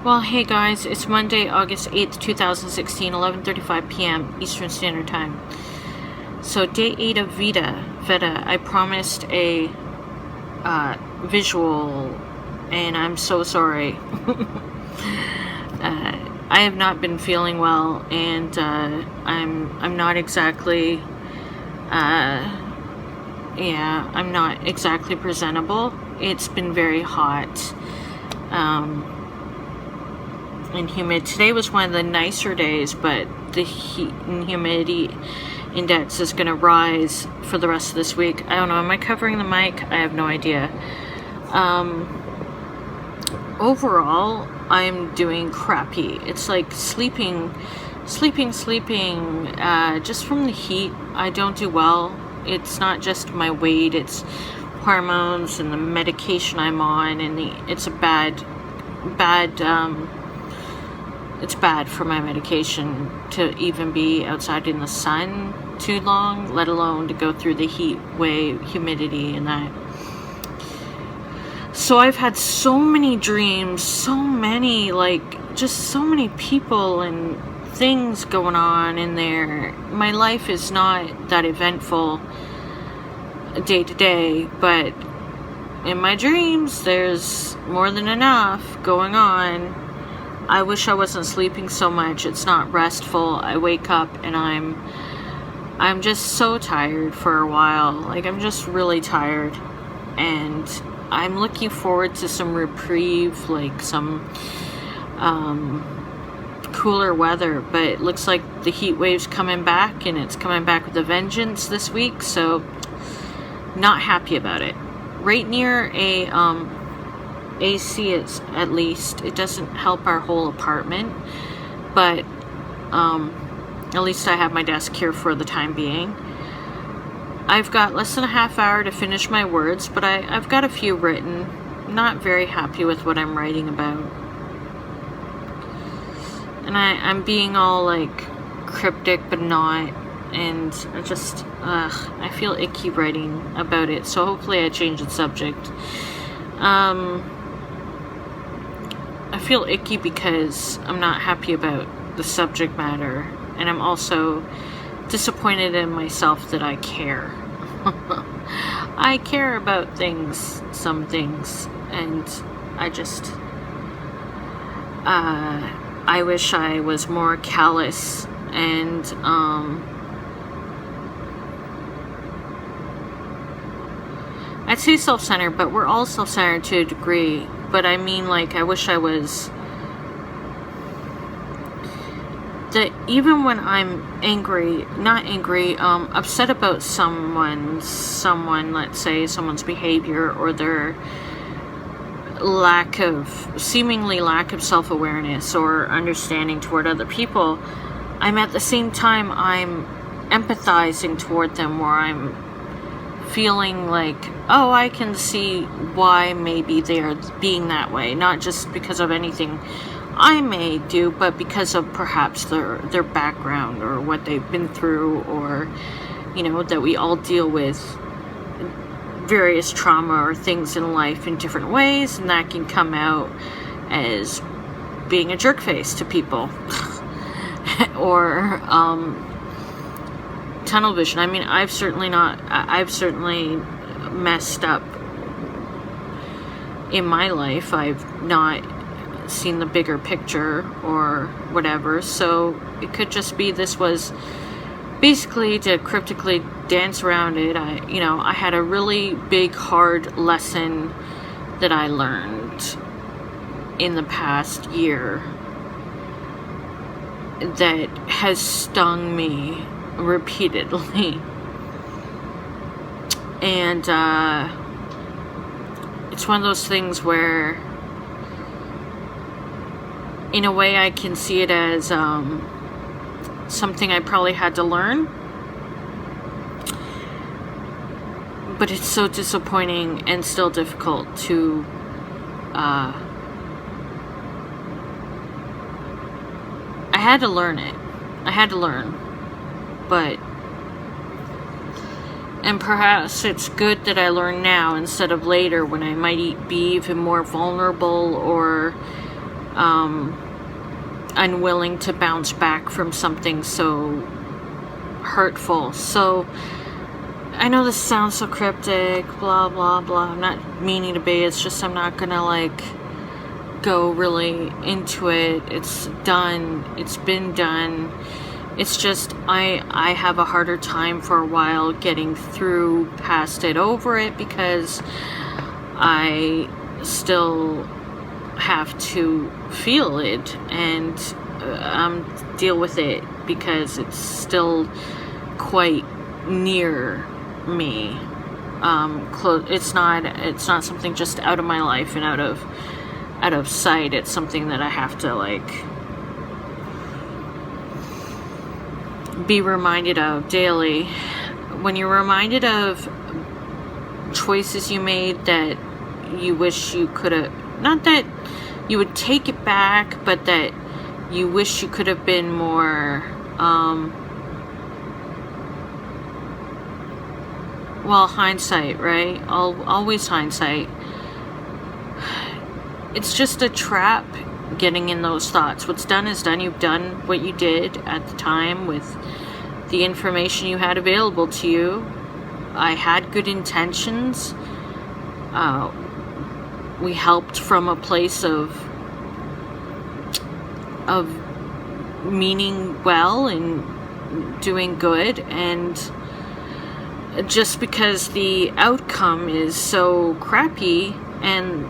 Well, hey guys, it's Monday, August 8th, 2016, 11:35 p.m. Eastern Standard Time. So day 8 of Veda, I promised a visual, and I'm so sorry. I have not been feeling well, and I'm not exactly, I'm not exactly presentable. It's been very hot. And humid. Today was one of the nicer days, but the heat and humidity index is going to rise for the rest of this week. I don't know. Am I covering the mic? I have no idea. Overall, I'm doing crappy. It's like sleeping. Just from the heat, I don't do well. It's not just my weight. It's hormones and the medication I'm on, and it's a bad. It's bad for my medication to even be outside in the sun too long, let alone to go through the heat wave, humidity, and that. So I've had so many dreams, so many people and things going on in there. My life is not that eventful day to day, but in my dreams, there's more than enough going on. I wish I wasn't sleeping so much. It's not restful. I wake up and I'm just so tired for a while. Like, I'm just really tired, and I'm looking forward to some reprieve, like some cooler weather, but it looks like the heat wave's coming back, and it's coming back with a vengeance this week, so not happy about it. Right near a AC, is at least. It doesn't help our whole apartment, but at least I have my desk here for the time being. I've got less than a half hour to finish my words, but I've got a few written. Not very happy with what I'm writing about, and I'm being all like cryptic but not, and I feel icky writing about it, so hopefully I change the subject. I feel icky because I'm not happy about the subject matter, and I'm also disappointed in myself that I care. I care about things, some things, and I wish I was more callous and I'd say self-centered, but we're all self-centered to a degree. But I mean, like, I wish I was. That even when I'm upset about let's say someone's behavior or their seemingly lack of self-awareness or understanding toward other people, I'm at the same time, I'm empathizing toward them, where I'm feeling like, oh, I can see why maybe they're being that way, not just because of anything I may do, but because of perhaps their background or what they've been through, or, that we all deal with various trauma or things in life in different ways, and that can come out as being a jerk face to people or tunnel vision. I mean, I've certainly messed up in my life. I've not seen the bigger picture or whatever, so it could just be this was basically to cryptically dance around it. I had a really big, hard lesson that I learned in the past year that has stung me repeatedly, and it's one of those things where, in a way, I can see it as something I probably had to learn, but it's so disappointing and still difficult to I had to learn it. But, and perhaps it's good that I learn now instead of later, when I might be even more vulnerable, or unwilling to bounce back from something so hurtful. So I know this sounds so cryptic, blah blah blah. I'm not meaning to be. It's just I'm not gonna like go really into it. It's done. It's been done. It's just I have a harder time for a while getting through past it, over it, because I still have to feel it and deal with it, because it's still quite near me. It's not something just out of my life and out of sight. It's something that I have to like be reminded of daily. When you're reminded of choices you made that you wish you could have, not that you would take it back, but that you wish you could have been more well, hindsight, right? Always hindsight. It's just a trap getting in those thoughts. What's done is done. You've done what you did at the time with the information you had available to you. I had good intentions. We helped from a place of meaning well and doing good, and just because the outcome is so crappy and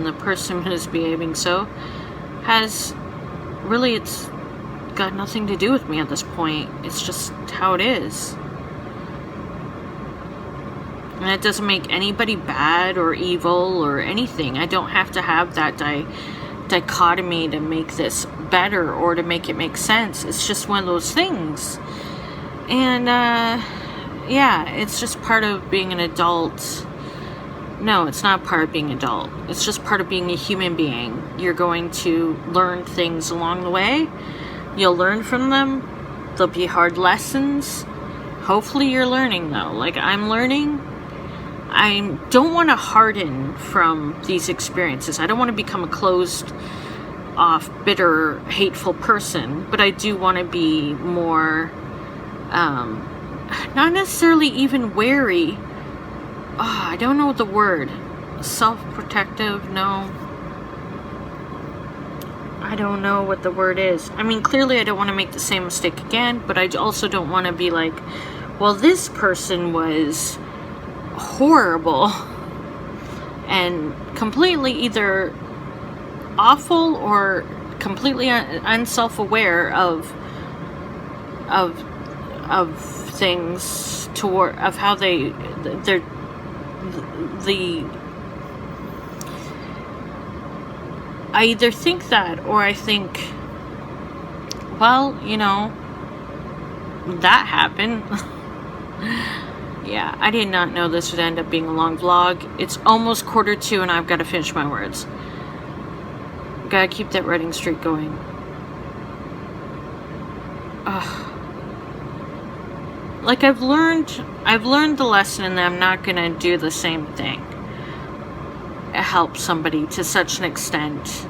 the person who's behaving so has really, it's got nothing to do with me at this point. It's just how it is. And it doesn't make anybody bad or evil or anything. I don't have to have that dichotomy to make this better or to make it make sense. It's just one of those things. And yeah, it's just part of being an adult. No, it's not part of being an adult. It's just part of being a human being. You're going to learn things along the way. You'll learn from them. There'll be hard lessons. Hopefully you're learning, though. Like I'm learning. I don't want to harden from these experiences. I don't want to become a closed off, bitter, hateful person. But I do want to be more, not necessarily even wary. I don't know the word. Self-protective? No. I don't know what the word is. I mean, clearly I don't want to make the same mistake again, but I also don't want to be like, well, this person was horrible and completely either awful or completely unself-aware of things toward, of how they're I either think that, or I think, well, you know, that happened. Yeah, I did not know this would end up being a long vlog. It's almost 1:45 and I've got to finish my words. Gotta keep that writing streak going. Like I've learned the lesson, and I'm not gonna do the same thing. Help somebody to such an extent,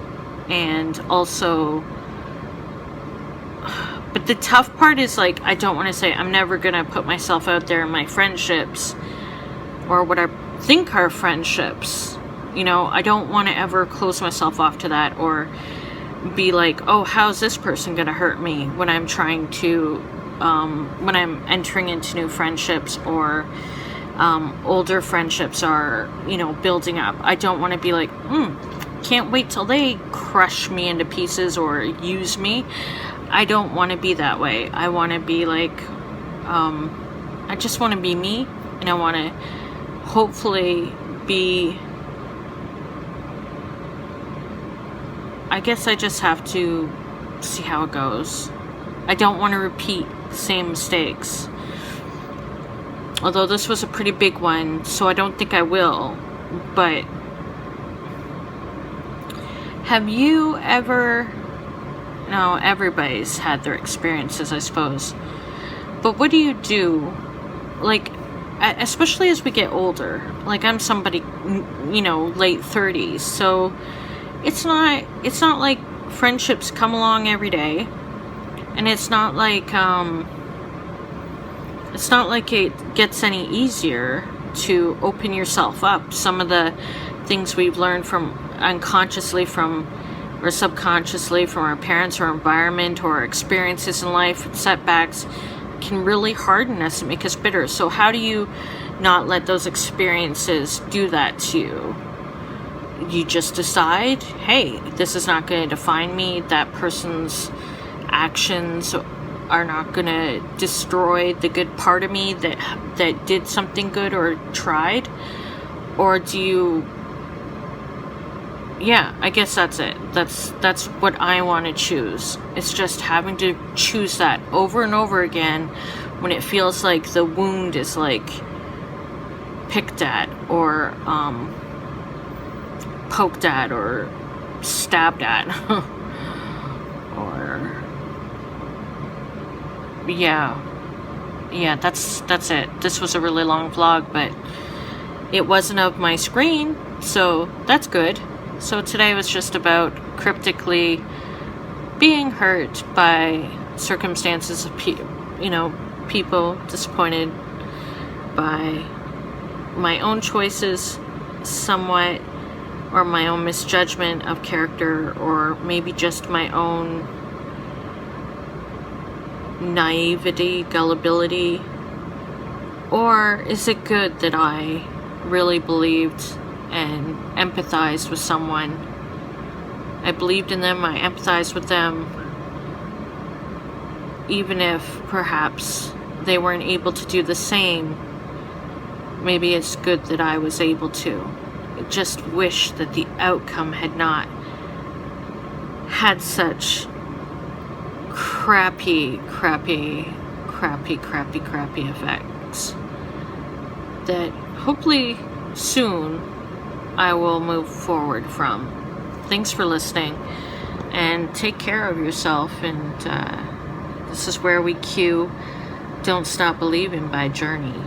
and also, but the tough part is, like, I don't want to say I'm never gonna put myself out there in my friendships or what I think are friendships, you know. I don't want to ever close myself off to that, or be like, oh, how's this person gonna hurt me when I'm trying to when I'm entering into new friendships, or older friendships are, you know, building up. I don't want to be like, can't wait till they crush me into pieces or use me. I don't want to be that way. I want to be like, I just want to be me, and I want to hopefully be, I guess I just have to see how it goes. I don't want to repeat the same mistakes. Although this was a pretty big one, so I don't think I will. But have you ever... No, everybody's had their experiences, I suppose. But what do you do? Like, especially as we get older. like I'm somebody, late 30s, so it's not like friendships come along every day, and it's not like it gets any easier to open yourself up. Some of the things we've learned from unconsciously from or subconsciously from our parents or environment or experiences in life, setbacks, can really harden us and make us bitter. So how do you not let those experiences do that to you? You just decide, hey, this is not going to define me. That person's actions are not going to destroy the good part of me that did something good or tried. Or do you... Yeah, I guess that's it. That's what I want to choose. It's just having to choose that over and over again when it feels like the wound is like picked at or poked at or stabbed at. Or yeah, that's it. This was a really long vlog, but it wasn't of my screen, so that's good. So today was just about cryptically being hurt by circumstances of people, disappointed by my own choices somewhat, or my own misjudgment of character, or maybe just my own naivety, gullibility. Or is it good that I really believed and empathized with someone? I believed in them, I empathized with them, even if perhaps they weren't able to do the same. Maybe it's good that I was able to. I just wish that the outcome had not had such crappy effects. That hopefully soon I will move forward from. Thanks for listening, and take care of yourself. And this is where we cue Don't Stop Believing by Journey.